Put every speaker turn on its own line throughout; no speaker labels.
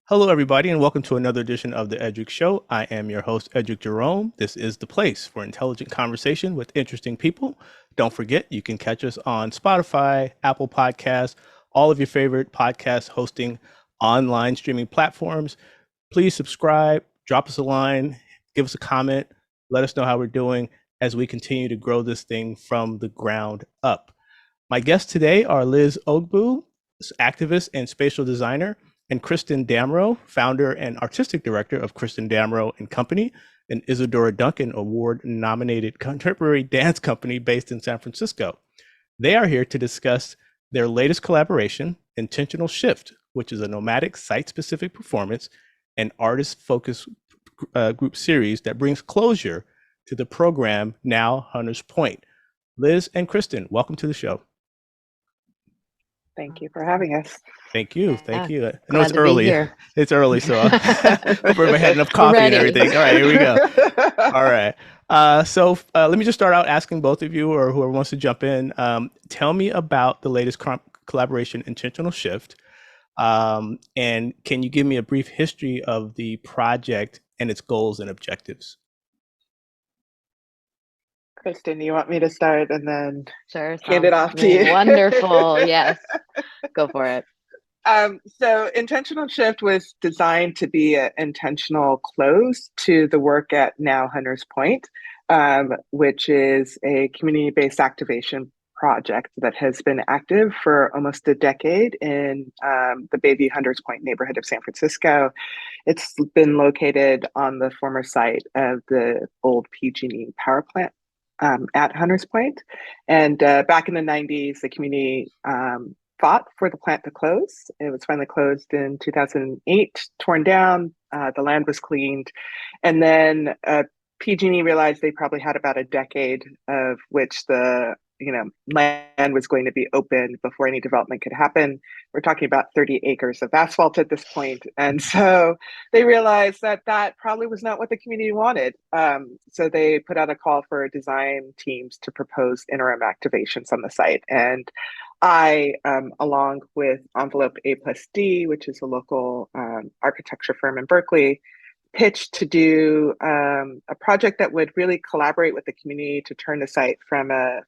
Hello, everybody, and welcome to another edition of the Eddrick Show. I am your host, Eddrick Jerome. This is the place for intelligent conversation with interesting people. Don't forget, you can catch us on Spotify, Apple Podcasts, all of your favorite podcast hosting online streaming platforms. Please subscribe, drop us a line, give us a comment, let us know how we're doing as we continue to grow this thing from the ground up. My guests today are Liz Ogbu, activist and spatial designer, and Kristin Damrow, founder and artistic director of Kristin Damrow and Company, an Isadora Duncan Award-nominated contemporary dance company based in San Francisco. They are here to discuss their latest collaboration, Intentional Shift, which is a nomadic site-specific performance and artist-focused group series that brings closure to the program Now Hunters Point. Liz and Kristin, welcome to the show.
Thank you for having us.
Thank you. Thank you. I know
Glad
it's
to be
early.
here.
It's early, so hopefully we had enough coffee and
Ready.
everything. All right, here we go. All right. So let me just start out asking both of you or whoever wants to jump in. Tell me about the latest collaboration, Intentional Shift. And can you give me a brief history of the project and its goals and objectives?
Kristin, you want me to start and then
Sure.
hand it off to you?
Wonderful. Yes. Go for it.
So Intentional Shift was designed to be an intentional close to the work at Now Hunters Point, which is a community-based activation project that has been active for almost a decade in the Bayview Hunters Point neighborhood of San Francisco. It's been located on the former site of the old PG&E power plant at Hunters Point. And back in the 90s, the community fought for the plant to close. It was finally closed in 2008, torn down, the land was cleaned. And then PG&E realized they probably had about a decade of which the land was going to be open before any development could happen. We're talking about 30 acres of asphalt at this point. And so they realized that that probably was not what the community wanted. So they put out a call for design teams to propose interim activations on the site. And I, along with Envelope A+D, which is a local architecture firm in Berkeley, pitched to do a project that would really collaborate with the community to turn the site from a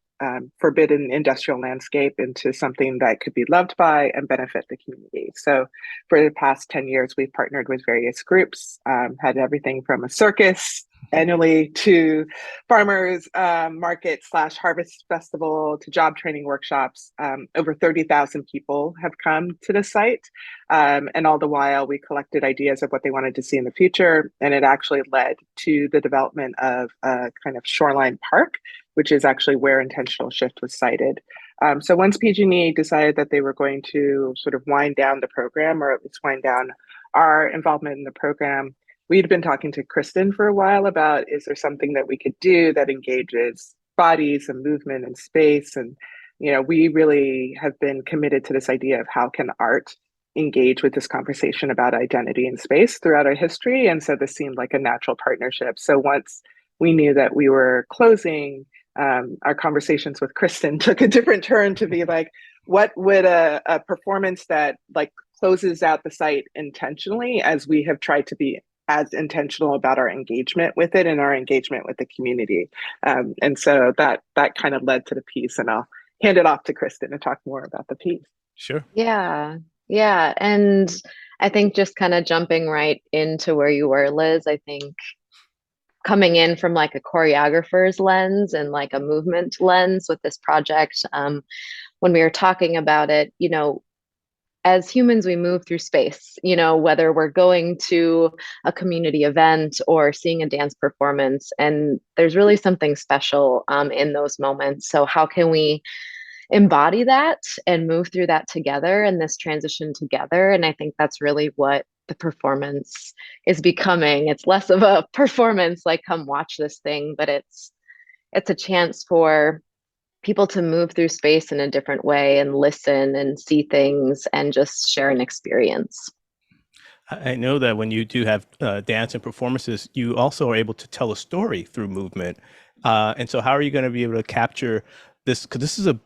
forbidden industrial landscape into something that could be loved by and benefit the community. So for the past 10 years, we've partnered with various groups, had everything from a circus annually to farmers market / harvest festival to job training workshops. Over 30,000 people have come to the site. And all the while we collected ideas of what they wanted to see in the future. And it actually led to the development of a kind of shoreline park, which is actually where Intentional Shift was cited. So once PG&E decided that they were going to sort of wind down the program, or at least wind down our involvement in the program, we'd been talking to Kristin for a while about, is there something that we could do that engages bodies and movement and space? And, we really have been committed to this idea of how can art engage with this conversation about identity and space throughout our history. And so this seemed like a natural partnership. So once we knew that we were closing, our conversations with Kristin took a different turn to be like, what would a performance that like closes out the site intentionally, as we have tried to be as intentional about our engagement with it and our engagement with the community. And so that kind of led to the piece, and I'll hand it off to Kristin to talk more about the piece.
Sure.
Yeah. And I think just kind of jumping right into where you were, Liz, I think coming in from like a choreographer's lens and like a movement lens with this project, when we were talking about it, as humans, we move through space, whether we're going to a community event or seeing a dance performance, and there's really something special in those moments. So how can we embody that and move through that together and this transition together? And I think that's really what the performance is becoming. It's less of a performance like come watch this thing, but it's a chance for people to move through space in a different way and listen and see things and just share an experience.
I know that when you do have dance and performances, you also are able to tell a story through movement. And so how are you going to be able to capture this? Because this is a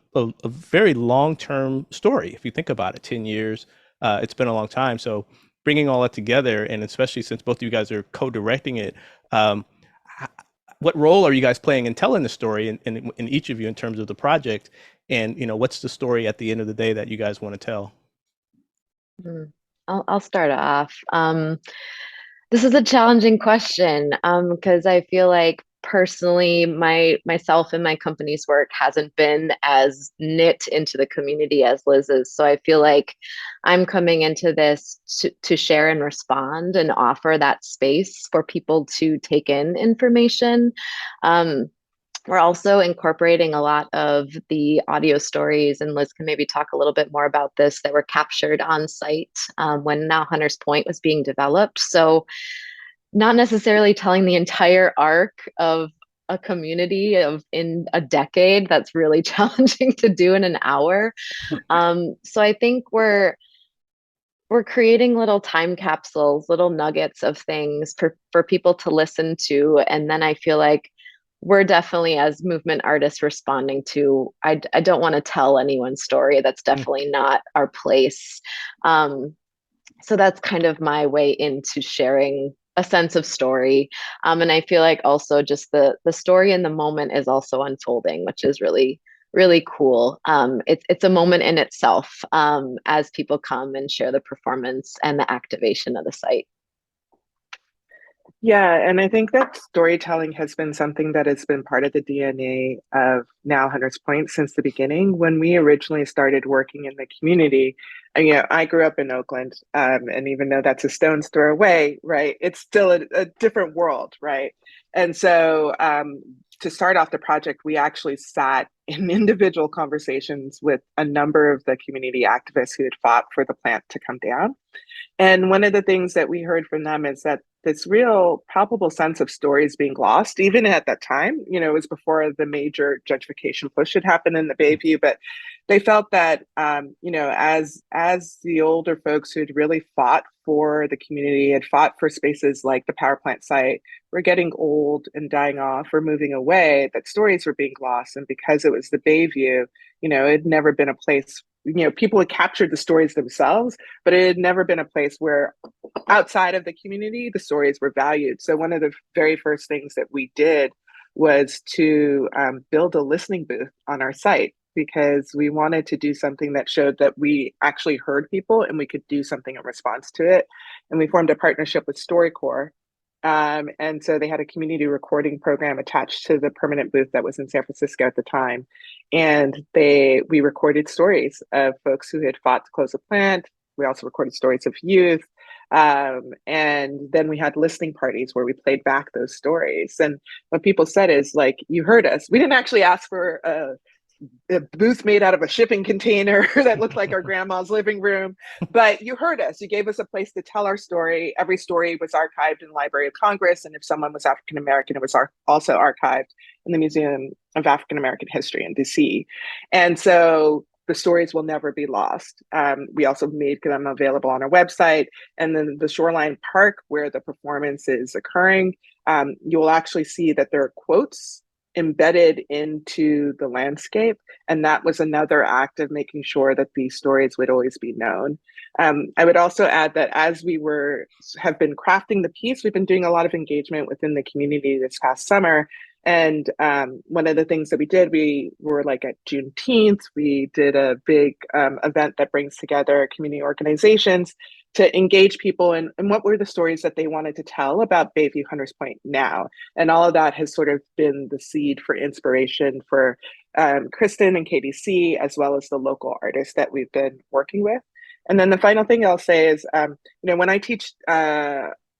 very long-term story. If you think about it, 10 years, it's been a long time. So bringing all that together, and especially since both of you guys are co-directing it, um, what role are you guys playing in telling the story in each of you in terms of the project? And, what's the story at the end of the day that you guys want to tell?
I'll start off. This is a challenging question because I feel like personally, myself and my company's work hasn't been as knit into the community as Liz's. So I feel like I'm coming into this to share and respond and offer that space for people to take in information. We're also incorporating a lot of the audio stories, and Liz can maybe talk a little bit more about this, that were captured on site when Now Hunters Point was being developed. So not necessarily telling the entire arc of a community in a decade. That's really challenging to do in an hour. So I think we're creating little time capsules, little nuggets of things for people to listen to. And then I feel like we're definitely, as movement artists, responding to, I don't want to tell anyone's story. That's definitely not our place. So that's kind of my way into sharing a sense of story. And I feel like also just the story in the moment is also unfolding, which is really, really cool. It's a moment in itself as people come and share the performance and the activation of the site.
Yeah, and I think that storytelling has been something that has been part of the DNA of Now Hunters Point since the beginning. When we originally started working in the community, and, I grew up in Oakland, and even though that's a stone's throw away, right, it's still a different world, right? And so to start off the project, we actually sat in individual conversations with a number of the community activists who had fought for the plant to come down. And one of the things that we heard from them is that this real palpable sense of stories being lost, even at that time, it was before the major gentrification push had happened in the Bayview, but they felt that, as the older folks who had really fought for the community, had fought for spaces like the power plant site, were getting old and dying off or moving away, that stories were being lost. And because it was the Bayview, it had never been a place, people had captured the stories themselves, but it had never been a place where outside of the community, the stories were valued. So one of the very first things that we did was to build a listening booth on our site, because we wanted to do something that showed that we actually heard people and we could do something in response to it. And we formed a partnership with StoryCorps. And so they had a community recording program attached to the permanent booth that was in San Francisco at the time. And we recorded stories of folks who had fought to close the plant. We also recorded stories of youth. And then we had listening parties where we played back those stories. And what people said is, like, you heard us. We didn't actually ask for a booth made out of a shipping container that looked like our grandma's living room, but you heard us. You gave us a place to tell our story. Every story was archived in the Library of Congress, and if someone was African American, it was also archived in the Museum of African American History in DC. And so the stories will never be lost. We also made them available on our website. And then the Shoreline Park, where the performance is occurring, you will actually see that there are quotes embedded into the landscape. And that was another act of making sure that these stories would always be known. I would also add that as we have been crafting the piece, we've been doing a lot of engagement within the community this past summer. And one of the things that we did, we were like at Juneteenth, we did a big event that brings together community organizations to engage people in what were the stories that they wanted to tell about Bayview Hunters Point now. And all of that has sort of been the seed for inspiration for Kristin and KDC, as well as the local artists that we've been working with. And then the final thing I'll say is, when I teach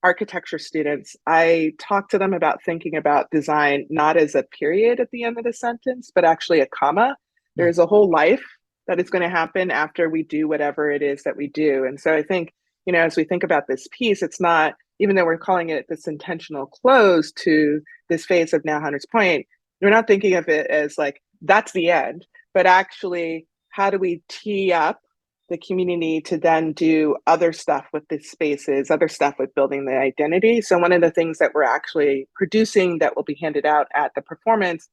architecture students, I talk to them about thinking about design not as a period at the end of the sentence, but actually a comma. There's a whole life that is going to happen after we do whatever it is that we do. And so I think, as we think about this piece, it's not, even though we're calling it this intentional close to this phase of Now Hunters Point, we're not thinking of it as like, that's the end, but actually, how do we tee up the community to then do other stuff with the spaces, other stuff with building the identity. So one of the things that we're actually producing that will be handed out at the performance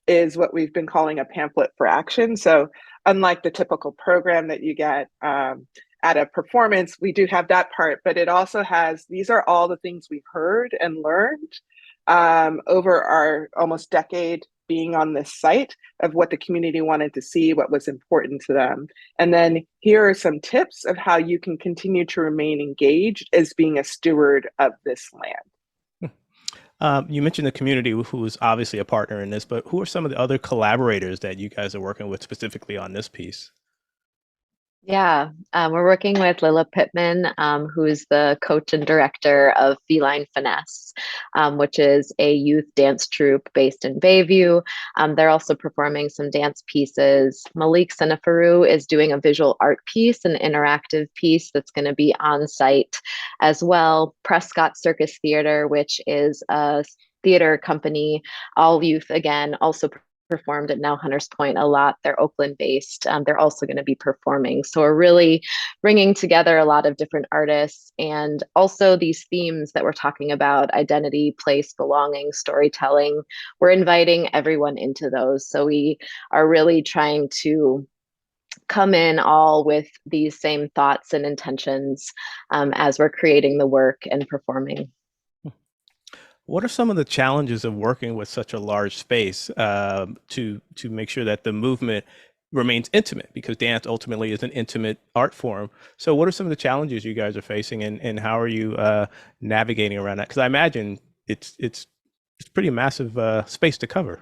is what we've been calling a pamphlet for action. So unlike the typical program that you get, at a performance, we do have that part, but it also has, these are all the things we heard and learned over our almost decade being on this site of what the community wanted to see, what was important to them. And then here are some tips of how you can continue to remain engaged as being a steward of this land.
You mentioned the community, who is obviously a partner in this, but who are some of the other collaborators that you guys are working with specifically on this piece?
Yeah, we're working with Lila Pittman, who's the coach and director of Feline Finesse, which is a youth dance troupe based in Bayview. They're also performing some dance pieces. Malik Seneferu is doing a visual art piece, an interactive piece that's going to be on site as well. Prescott Circus Theater, which is a theater company, all youth again, also performed at Now Hunters Point a lot. They're Oakland based. They're also going to be performing. So we're really bringing together a lot of different artists, and also these themes that we're talking about: identity, place, belonging, storytelling. We're inviting everyone into those. So we are really trying to come in all with these same thoughts and intentions as we're creating the work and performing.
What are some of the challenges of working with such a large space to make sure that the movement remains intimate? Because dance ultimately is an intimate art form. So, what are some of the challenges you guys are facing, and how are you navigating around that? Because I imagine it's pretty massive space to cover.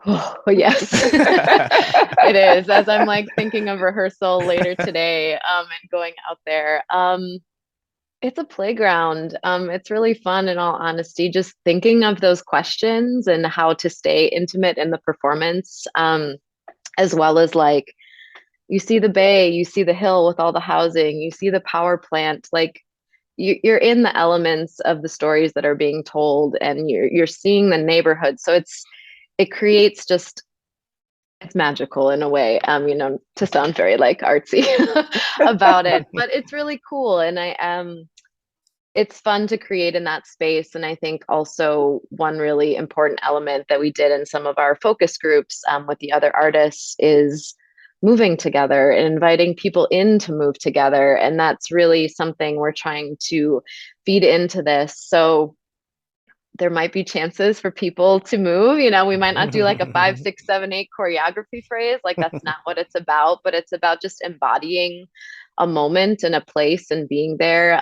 Oh, yes, it is. As I'm like thinking of rehearsal later today and going out there. It's a playground. It's really fun, in all honesty, just thinking of those questions and how to stay intimate in the performance, as well as like, you see the bay, you see the hill with all the housing, you see the power plant, like you're in the elements of the stories that are being told, and you're seeing the neighborhood. So it creates just, it's magical in a way, to sound very like artsy about it, but it's really cool. And it's fun to create in that space. And I think also one really important element that we did in some of our focus groups with the other artists is moving together and inviting people in to move together. And that's really something we're trying to feed into this. So there might be chances for people to move. We might not do like a 5, 6, 7, 8 choreography phrase. Like, that's not what it's about, but it's about just embodying a moment and a place and being there.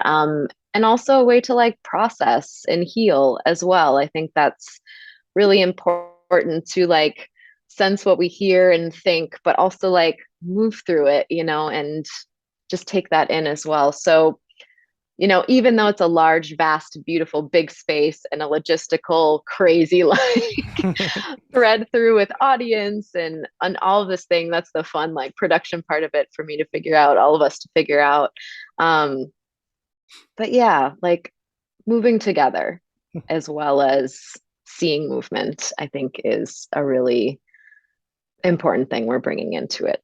And also a way to like process and heal as well. I think that's really important to like sense what we hear and think, but also like move through it, and just take that in as well. So, even though it's a large, vast, beautiful, big space and a logistical, crazy like thread through with audience and all of this thing, that's the fun like production part of it for me to figure out, all of us to figure out. But yeah, like moving together as well as seeing movement, I think is a really important thing we're bringing into it.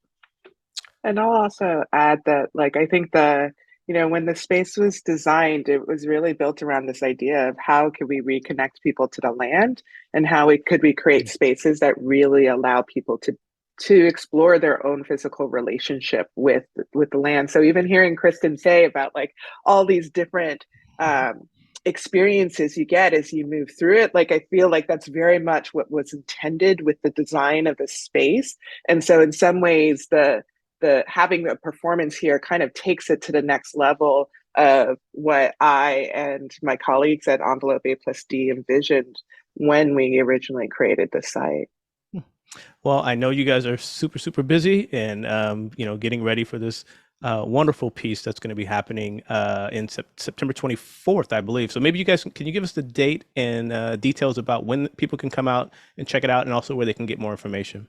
And I'll also add that, like, I think when the space was designed, it was really built around this idea of how could we reconnect people to the land, and how could we create spaces that really allow people to explore their own physical relationship with the land. So even hearing Kristin say about like all these different experiences you get as you move through it, like I feel like that's very much what was intended with the design of the space. And so in some ways, the having the performance here kind of takes it to the next level of what I and my colleagues at Envelope A+D envisioned when we originally created the site.
Well, I know you guys are super, super busy and, getting ready for this wonderful piece that's going to be happening in September 24th, I believe. So maybe can you give us the date and details about when people can come out and check it out, and also where they can get more information?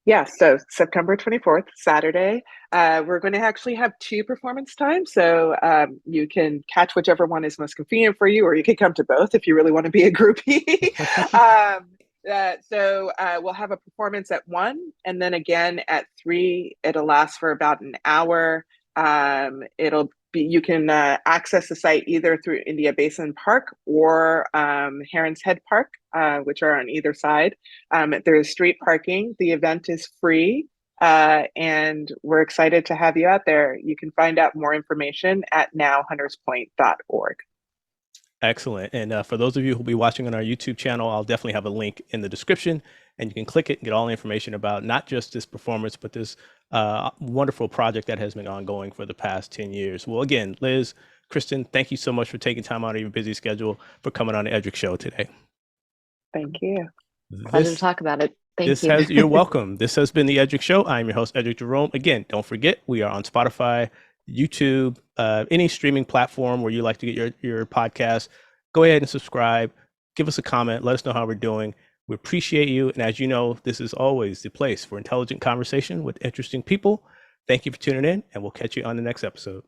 Yeah, so September 24th, Saturday, we're going to actually have 2 performance times. So you can catch whichever one is most convenient for you, or you can come to both if you really want to be a groupie. So we'll have a performance at 1, and then again at 3. It'll last for about an hour. You can access the site either through India Basin Park or Heron's Head Park, which are on either side. There is street parking. The event is free. And we're excited to have you out there. You can find out more information at nowhunterspoint.org.
Excellent. And for those of you who will be watching on our YouTube channel, I'll definitely have a link in the description, and you can click it and get all the information about not just this performance, but this wonderful project that has been ongoing for the past 10 years. Well, again, Liz, Kristin, thank you so much for taking time out of your busy schedule for coming on the Eddrick Show today.
Thank you.
Pleasure to talk about it. Thank you.
You're welcome. This has been the Eddrick Show. I'm your host, Eddrick Jerome. Again, don't forget, we are on Spotify, YouTube, any streaming platform where you like to get your podcast. Go ahead and subscribe. Give us a comment. Let us know how we're doing. We appreciate you. And as you know, this is always the place for intelligent conversation with interesting people. Thank you for tuning in, and we'll catch you on the next episode.